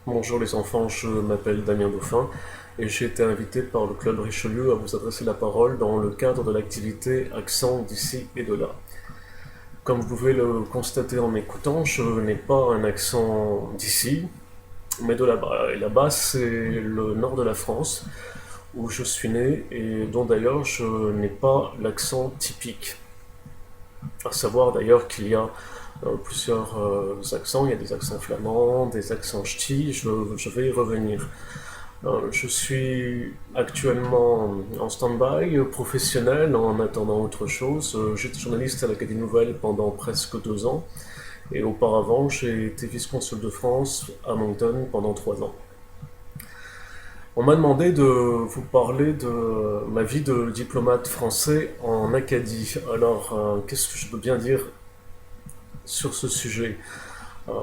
Bonjour les enfants, je m'appelle Damien Dauphin et j'ai été invité par le Club Richelieu à vous adresser la parole dans le cadre de l'activité Accent d'ici et de là. Comme vous pouvez le constater en m'écoutant, je n'ai pas un accent d'ici, mais de là-bas. Et là-bas, c'est le nord de la France, où je suis né et dont d'ailleurs je n'ai pas l'accent typique. À savoir d'ailleurs qu'il y a plusieurs accents, il y a des accents flamands, des accents ch'tis, je vais y revenir. Je suis actuellement en stand-by professionnel en attendant autre chose. J'étais journaliste à l'Académie Nouvelle pendant presque 2 ans et auparavant j'ai été vice-consul de France à Moncton pendant 3 ans. On m'a demandé de vous parler de ma vie de diplomate français en Acadie. Alors, qu'est-ce que je peux bien dire sur ce sujet? Euh,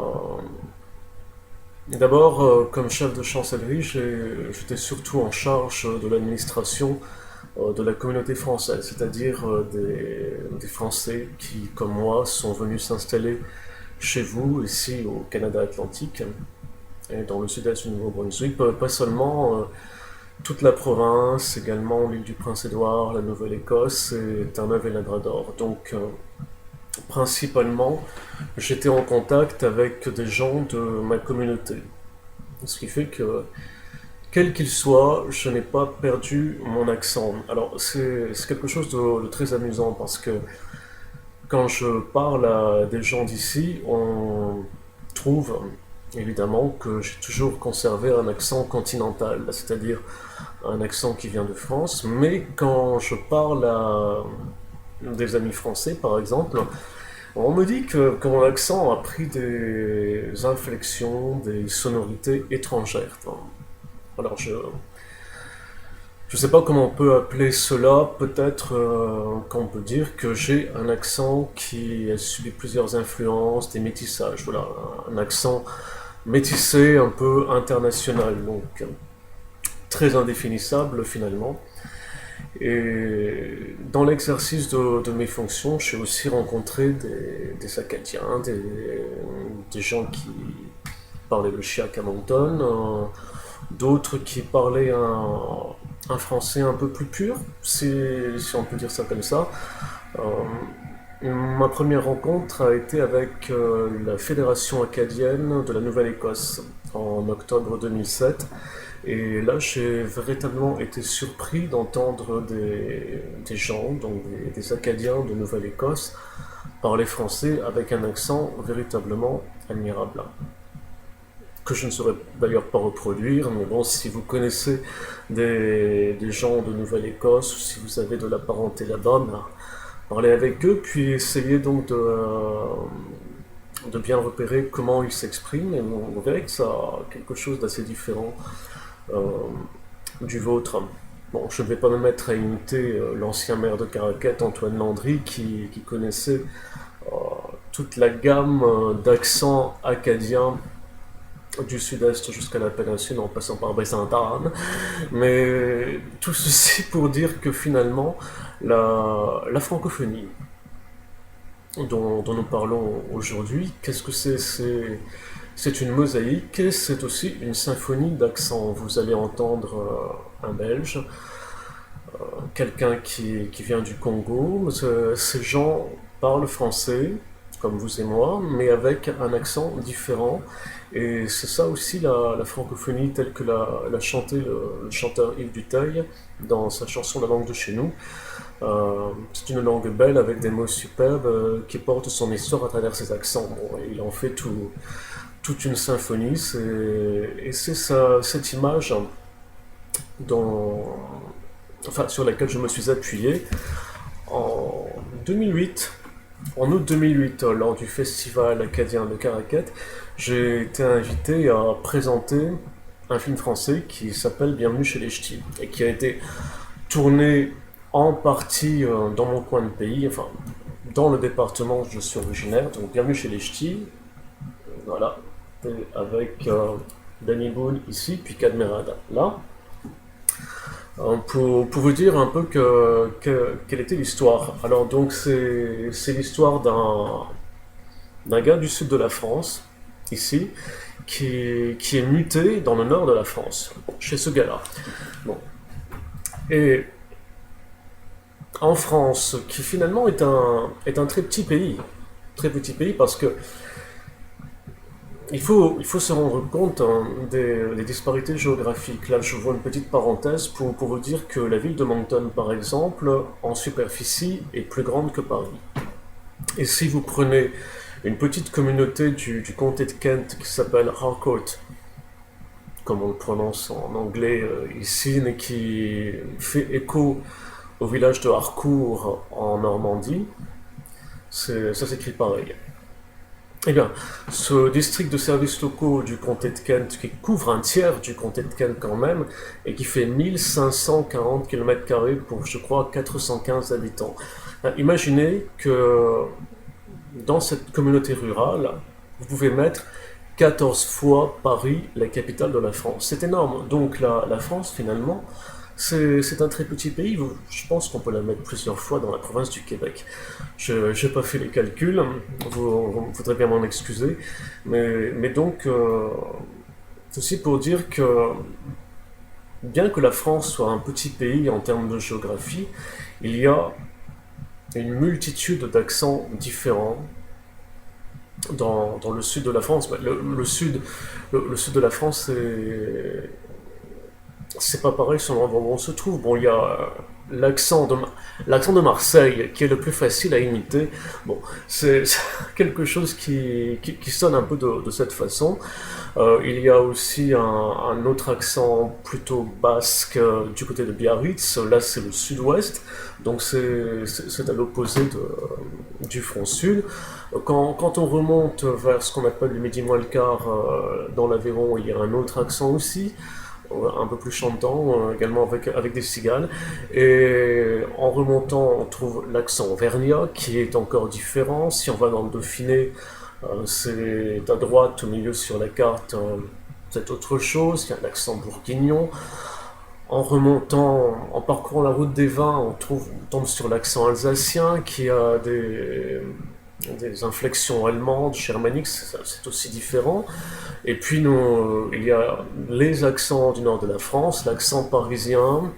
D'abord, comme chef de chancellerie, j'étais surtout en charge de l'administration de la communauté française, c'est-à-dire des Français qui, comme moi, sont venus s'installer chez vous, ici au Canada Atlantique, et dans le sud-est du Nouveau-Brunswick, pas seulement toute la province, également l'île du Prince-Édouard, la Nouvelle-Écosse et Terre-Neuve et Labrador. Donc, principalement, j'étais en contact avec des gens de ma communauté. Ce qui fait que, quel qu'il soit, je n'ai pas perdu mon accent. Alors, c'est quelque chose de très amusant parce que quand je parle à des gens d'ici, on trouve évidemment que j'ai toujours conservé un accent continental, c'est-à-dire un accent qui vient de France, mais quand je parle à des amis français, par exemple, on me dit que mon accent a pris des inflexions, des sonorités étrangères. Alors je sais pas comment on peut appeler cela, peut-être qu'on peut dire que j'ai un accent qui a subi plusieurs influences, des métissages, voilà, un accent métissé, un peu international, donc très indéfinissable finalement. Et dans l'exercice de mes fonctions, j'ai aussi rencontré des Acadiens, des gens qui parlaient le chiac à Moncton, d'autres qui parlaient un français un peu plus pur, si on peut dire ça comme ça. Ma première rencontre a été avec la Fédération acadienne de la Nouvelle-Écosse en octobre 2007. Et là, j'ai véritablement été surpris d'entendre des gens, donc des Acadiens de Nouvelle-Écosse, parler français avec un accent véritablement admirable, que je ne saurais d'ailleurs pas reproduire, mais bon, si vous connaissez des gens de Nouvelle-Écosse, ou si vous avez de la parenté là-bas, ben, parlez avec eux, puis essayez donc de bien repérer comment ils s'expriment, et vous verrez que ça a quelque chose d'assez différent euh, du vôtre. Bon, je ne vais pas me mettre à imiter l'ancien maire de Caraquet, Antoine Landry, qui connaissait euh, toute la gamme d'accents acadiens du sud-est jusqu'à la péninsule en passant par Baie-Sainte-Anne. Mais tout ceci pour dire que finalement, la francophonie dont nous parlons aujourd'hui, qu'est-ce que c'est? C'est une mosaïque et c'est aussi une symphonie d'accents. Vous allez entendre un Belge, quelqu'un qui vient du Congo. Ces gens parlent français, comme vous et moi, mais avec un accent différent. Et c'est ça aussi la francophonie telle que l'a chanté le chanteur Yves Duteil dans sa chanson La langue de chez nous. C'est une langue belle avec des mots superbes qui portent son histoire à travers ses accents. Bon, il en fait toute une symphonie. Et c'est cette image dont, enfin, sur laquelle je me suis appuyé en 2008. En août 2008, lors du festival acadien de Caraquet, j'ai été invité à présenter un film français qui s'appelle Bienvenue chez les Ch'tis et qui a été tourné en partie dans mon coin de pays, enfin dans le département où je suis originaire, donc Bienvenue chez les Ch'tis, voilà, et avec Danny Boone ici, puis Cadmerade là. Pour vous dire un peu quelle était l'histoire. Alors donc c'est l'histoire d'un gars du sud de la France ici, qui est muté dans le nord de la France, chez ce gars-là. Bon. Et en France, qui finalement est un très petit pays parce que il faut se rendre compte hein, des disparités géographiques. Là, je vois une petite parenthèse pour vous dire que la ville de Moncton, par exemple, en superficie, est plus grande que Paris. Et si vous prenez une petite communauté du comté de Kent qui s'appelle Harcourt, comme on le prononce en anglais ici, mais qui fait écho au village de Harcourt en Normandie, ça s'écrit pareil. Eh bien, ce district de services locaux du comté de Kent, qui couvre un tiers du comté de Kent quand même, et qui fait 1540 km² pour, je crois, 415 habitants. Imaginez que dans cette communauté rurale, vous pouvez mettre 14 fois Paris, la capitale de la France. C'est énorme. Donc la France, finalement, c'est un très petit pays. Je pense qu'on peut la mettre plusieurs fois dans la province du Québec. Je n'ai pas fait les calculs, vous voudrez bien m'en excuser. Mais donc, ceci pour dire que bien que la France soit un petit pays en termes de géographie, il y a une multitude d'accents différents dans le sud de la France. Le sud de la France, c'est pas pareil sur l'endroit où on se trouve. Bon, il y a l'accent de Marseille qui est le plus facile à imiter. Bon, c'est quelque chose qui sonne un peu de cette façon. Il y a aussi un autre accent plutôt basque du côté de Biarritz. Là, c'est le sud-ouest, donc c'est à l'opposé du front sud. Quand on remonte vers ce qu'on appelle le midi moins le quart dans l'Aveyron, il y a un autre accent aussi un peu plus chantant, également avec des cigales. Et en remontant, on trouve l'accent auvergnat qui est encore différent. Si on va dans le Dauphiné, c'est à droite, au milieu sur la carte, c'est autre chose. Il y a l'accent bourguignon. En remontant, en parcourant la route des vins, on tombe sur l'accent alsacien qui a des inflexions allemandes, germaniques, c'est aussi différent. Et puis il y a les accents du nord de la France, l'accent parisien,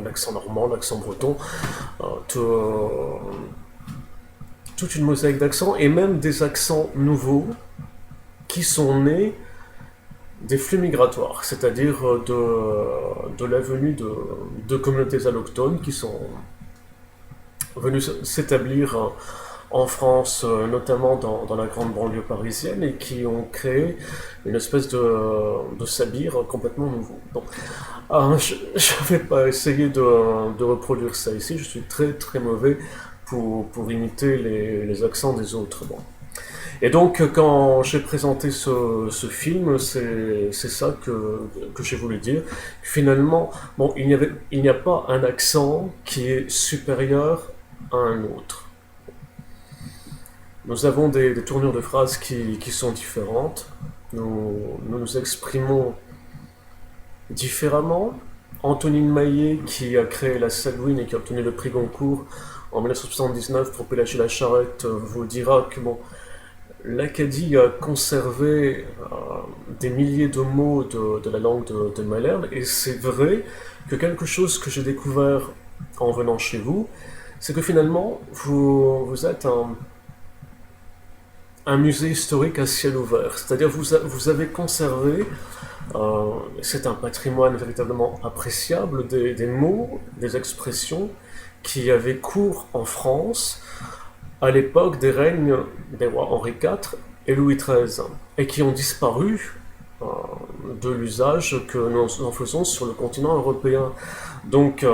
l'accent normand, l'accent breton, euh, tout, euh, toute une mosaïque d'accents, et même des accents nouveaux qui sont nés des flux migratoires, c'est-à-dire de la venue de communautés allochtones qui sont venues s'établir en France, notamment dans la grande banlieue parisienne, et qui ont créé une espèce de sabir complètement nouveau. Donc, je ne vais pas essayer de reproduire ça ici, je suis très très mauvais pour imiter les accents des autres. Bon. Et donc, quand j'ai présenté ce film, c'est ça que j'ai voulu dire. Finalement, bon, il n'y a pas un accent qui est supérieur à un autre. Nous avons des tournures de phrases qui sont différentes. Nous nous exprimons différemment. Antonine Maillet, qui a créé la Salouine et qui a obtenu le prix Goncourt en 1979 pour Pélagie la Charrette, vous dira que bon, l'Acadie a conservé des milliers de mots de la langue de Malherbe, et c'est vrai que quelque chose que j'ai découvert en venant chez vous, c'est que finalement, vous êtes un musée historique à ciel ouvert. C'est-à-dire vous avez conservé, c'est un patrimoine véritablement appréciable, des mots, des expressions qui avaient cours en France à l'époque des règnes des rois Henri IV et Louis XIII, et qui ont disparu de l'usage que nous en faisons sur le continent européen. Donc,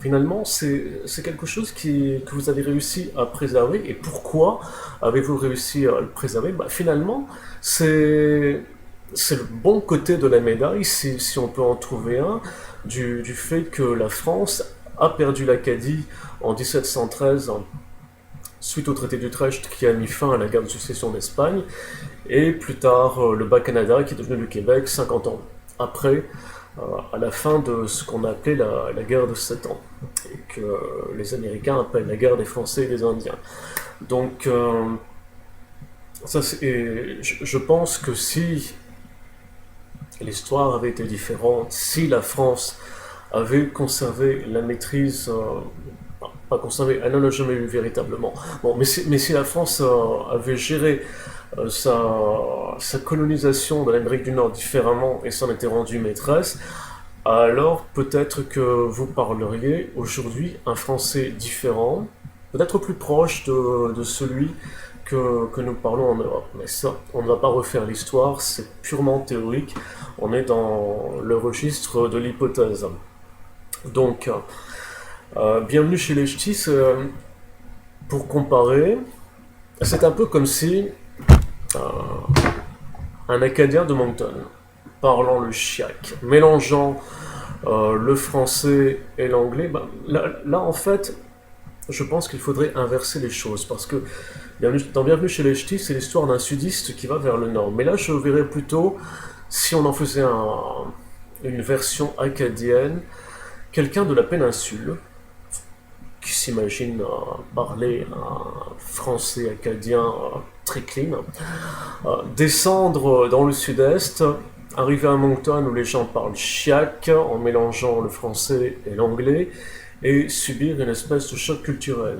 finalement, c'est quelque chose que vous avez réussi à préserver. Et pourquoi avez-vous réussi à le préserver? Finalement, c'est le bon côté de la médaille, si on peut en trouver un, du fait que la France a perdu l'Acadie en 1713 suite au traité d'Utrecht qui a mis fin à la guerre de succession d'Espagne, et plus tard le Bas-Canada qui est devenu le Québec 50 ans après, à la fin de ce qu'on a appelé la guerre de 7 ans, et que les Américains appellent la guerre des Français et des Indiens. Donc Je pense que si l'histoire avait été différente, si la France avait conservé la maîtrise, pas conservé, elle ne l'a jamais eu véritablement. Bon, mais si la France avait géré sa colonisation de l'Amérique du Nord différemment et s'en était rendue maîtresse, alors peut-être que vous parleriez aujourd'hui un français différent, peut-être plus proche de celui que nous parlons en Europe. Mais ça, on ne va pas refaire l'histoire, c'est purement théorique, on est dans le registre de l'hypothèse. Donc, bienvenue chez les Ch'tis, pour comparer, c'est un peu comme si un Acadien de Moncton, parlant le chiac, mélangeant le français et l'anglais, ben, là, en fait, je pense qu'il faudrait inverser les choses, parce que dans Bienvenue chez les Ch'tis, c'est l'histoire d'un sudiste qui va vers le nord. Mais là, je verrais plutôt, si on en faisait une version acadienne, quelqu'un de la péninsule, qui s'imagine parler un français acadien très clean, descendre dans le sud-est, arriver à Moncton où les gens parlent chiac en mélangeant le français et l'anglais, et subir une espèce de choc culturel.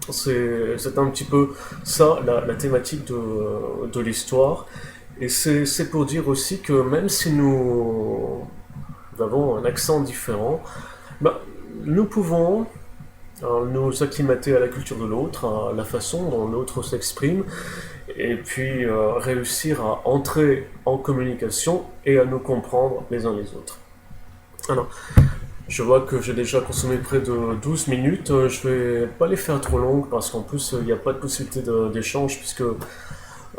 C'est un petit peu ça la thématique de l'histoire. Et c'est pour dire aussi que même si nous avons un accent différent, bah, nous pouvons nous acclimater à la culture de l'autre, à la façon dont l'autre s'exprime, et puis réussir à entrer en communication et à nous comprendre les uns les autres. Alors, je vois que j'ai déjà consommé près de 12 minutes. Je vais pas les faire trop longues parce qu'en plus, il n'y a pas de possibilité d'échange puisque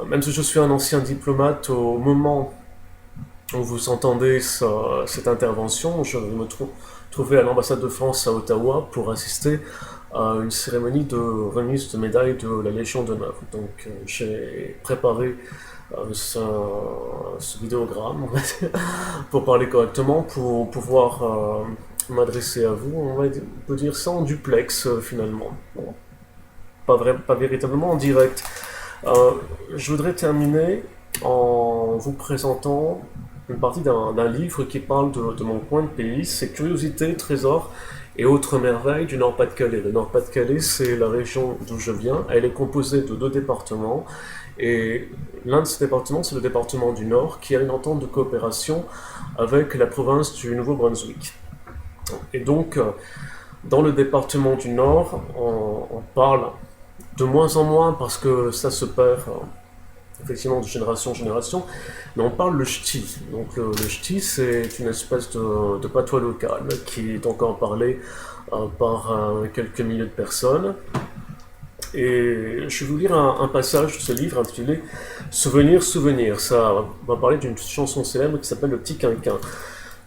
même si je suis un ancien diplomate, au moment où vous entendez cette intervention, je me trouvais à l'ambassade de France à Ottawa pour assister à une cérémonie de remise de médaille de la Légion d'honneur. Donc j'ai préparé ce vidéogramme pour parler correctement, pour pouvoir m'adresser à vous. Peut dire ça en duplex finalement. Bon, pas véritablement en direct. Je voudrais terminer en vous présentant une partie d'un livre qui parle de mon coin de pays, c'est Curiosités, Trésors et autres merveilles du Nord-Pas-de-Calais. Le Nord-Pas-de-Calais, c'est la région d'où je viens. Elle est composée de 2 départements. Et l'un de ces départements, c'est le département du Nord, qui a une entente de coopération avec la province du Nouveau-Brunswick. Et donc, dans le département du Nord, on parle de moins en moins parce que ça se perd effectivement de génération en génération, mais on parle le ch'ti. Donc le ch'ti, c'est une espèce de patois local qui est encore parlé par quelques milliers de personnes. Et je vais vous lire un passage de ce livre intitulé Souvenir, souvenir. Ça va parler d'une chanson célèbre qui s'appelle Le Petit Quinquin.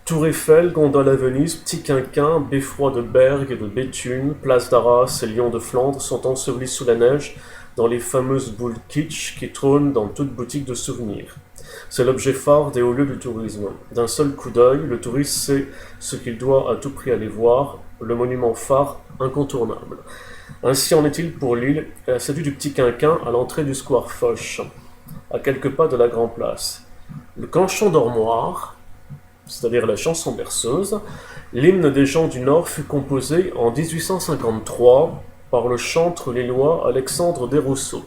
Tour Eiffel, gondole à Venise, Petit Quinquin, beffroi de Bergue et de Béthune, place d'Arras et Lion de Flandre sont ensevelis sous la neige dans les fameuses boules kitsch qui trônent dans toute boutique de souvenirs. C'est l'objet phare des hauts lieux du tourisme. D'un seul coup d'œil, le touriste sait ce qu'il doit à tout prix aller voir, le monument phare incontournable. Ainsi en est-il pour l'île et la statue du Petit Quinquin à l'entrée du square Foch, à quelques pas de la Grand Place. Le canchon d'Ormoire, c'est-à-dire la chanson berceuse, l'hymne des gens du Nord fut composé en 1853 par le chantre lillois Alexandre Desrousseaux.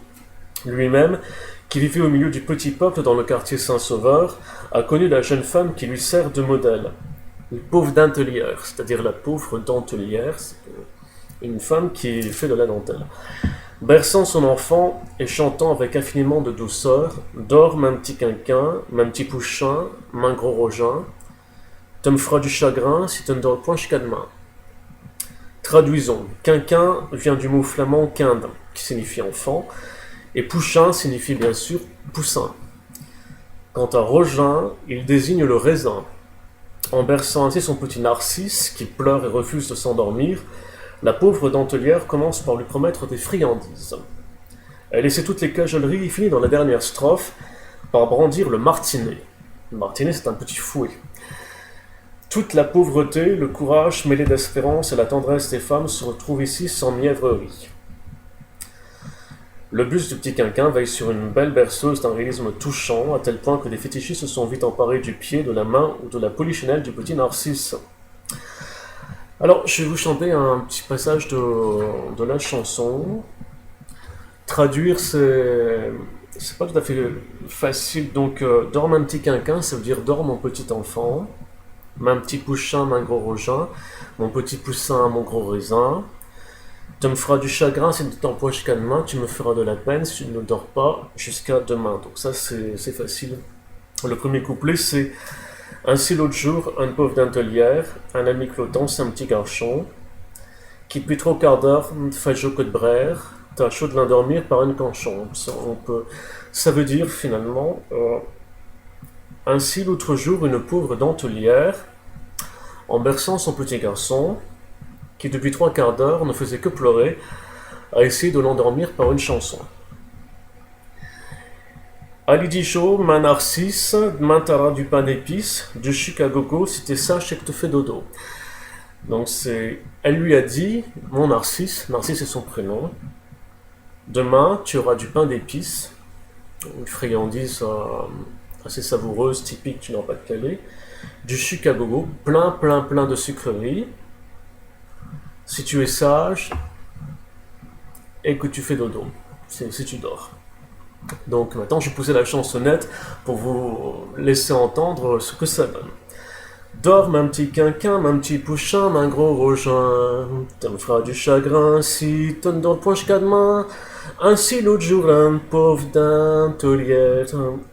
Lui-même, qui vivait au milieu du petit peuple dans le quartier Saint-Sauveur, a connu la jeune femme qui lui sert de modèle. Une pauvre dentelière, c'est-à-dire la pauvre dentelière, c'est une femme qui fait de la dentelle. Berçant son enfant et chantant avec infiniment de douceur, dors, mon petit quinquin, mon petit pouchin, mon gros rogin, tu me feras du chagrin si tu ne dors point jusqu'à demain. Traduisons. Quinquin vient du mot flamand quinde, qui signifie enfant, et pouchin signifie bien sûr poussin. Quant à rogin, il désigne le raisin. En berçant ainsi son petit Narcisse, qui pleure et refuse de s'endormir, la pauvre dentelière commence par lui promettre des friandises. Elle essaie toutes les cajoleries et finit dans la dernière strophe par brandir le martinet. Le martinet, c'est un petit fouet. Toute la pauvreté, le courage mêlé d'espérance et la tendresse des femmes se retrouvent ici sans mièvrerie. Le buste du petit Quinquin veille sur une belle berceuse d'un réalisme touchant, à tel point que des fétichistes se sont vite emparés du pied, de la main ou de la polichinelle du petit Narcisse. Alors, je vais vous chanter un petit passage de la chanson. Traduire, c'est pas tout à fait facile. Donc, dorme un petit quinquin, ça veut dire dors mon petit enfant. Mon petit pouchin, mon gros rogin. Mon petit poussin, mon gros raisin. Tu me feras du chagrin si tu t'empoies jusqu'à demain. Tu me feras de la peine si tu ne dors pas jusqu'à demain. Donc, ça, c'est facile. Le premier couplet, c'est ainsi l'autre jour, un pauvre dentelière, un ami cloton, c'est un petit garçon, qui depuis 3 quarts d'heure fait jeu de brère, t'as chaud de l'endormir par une canchon. Ça veut dire finalement, ainsi l'autre jour, une pauvre dentelière, en berçant son petit garçon, qui depuis 3 quarts d'heure ne faisait que pleurer, a essayé de l'endormir par une chanson. Ali Dijo, ma narcisse, m'intara du pain d'épices, du chic à gogo, si t'es sage et que te fais dodo. Donc elle lui a dit, mon Narcisse, Narcisse est son prénom, demain tu auras du pain d'épices, une friandise assez savoureuse, typique du Nord-Pas-de-Calais, du sucre à gogo, plein, plein, plein de sucreries, si tu es sage et que tu fais dodo, si tu dors. Donc maintenant je vais pousser la chansonnette pour vous laisser entendre ce que ça donne. Dors, mon petit quinquin, mon petit pouchin, mon gros rogin. Tu me feras du chagrin si tu ne dors point jusqu'à demain. Ainsi l'autre jour, un pauvre dentelière,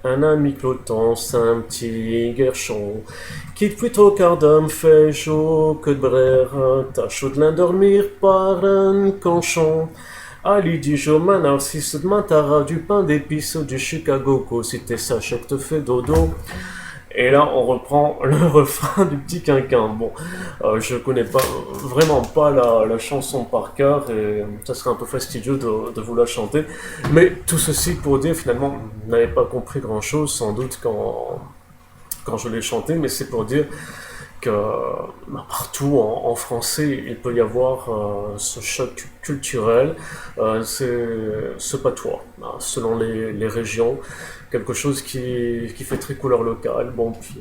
un ami cloton, c'est un petit guerchon, qui depuis 3 quarts d'heure fait chaud que de brère. T'as chaud de l'endormir par un canchon. Ali Dijo, ma narcisse, m'intara du pain d'épices, du Chicago, si t'es sage que te fait dodo. Et là, on reprend le refrain du petit quinquin. Bon, je connais pas vraiment pas la chanson par cœur et ça serait un peu fastidieux de vous la chanter. Mais tout ceci pour dire, finalement, vous n'avez pas compris grand-chose, sans doute, quand je l'ai chanté, mais c'est pour dire que partout en français, il peut y avoir ce choc culturel, ce patois, selon les régions, quelque chose qui fait très couleur locale. Bon, puis,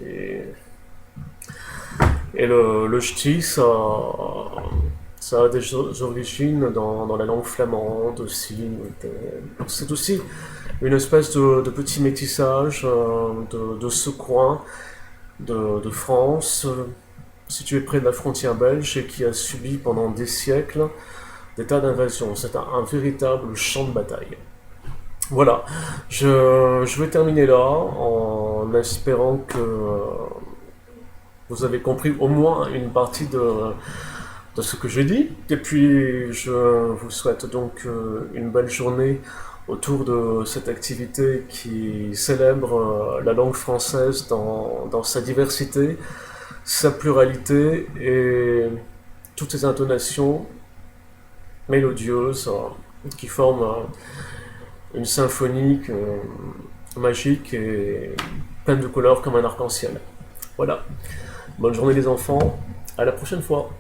et le ch'ti, ça a des origines dans la langue flamande aussi. C'est aussi une espèce de petit métissage de ce coin de France, situé près de la frontière belge et qui a subi pendant des siècles des tas d'invasions. C'est un véritable champ de bataille. Voilà, je vais terminer là en espérant que vous avez compris au moins une partie de ce que j'ai dit. Et puis je vous souhaite donc une belle journée autour de cette activité qui célèbre la langue française dans sa diversité, sa pluralité et toutes ses intonations mélodieuses qui forment une symphonie magique et pleine de couleurs comme un arc-en-ciel. Voilà. Bonne journée les enfants, à la prochaine fois.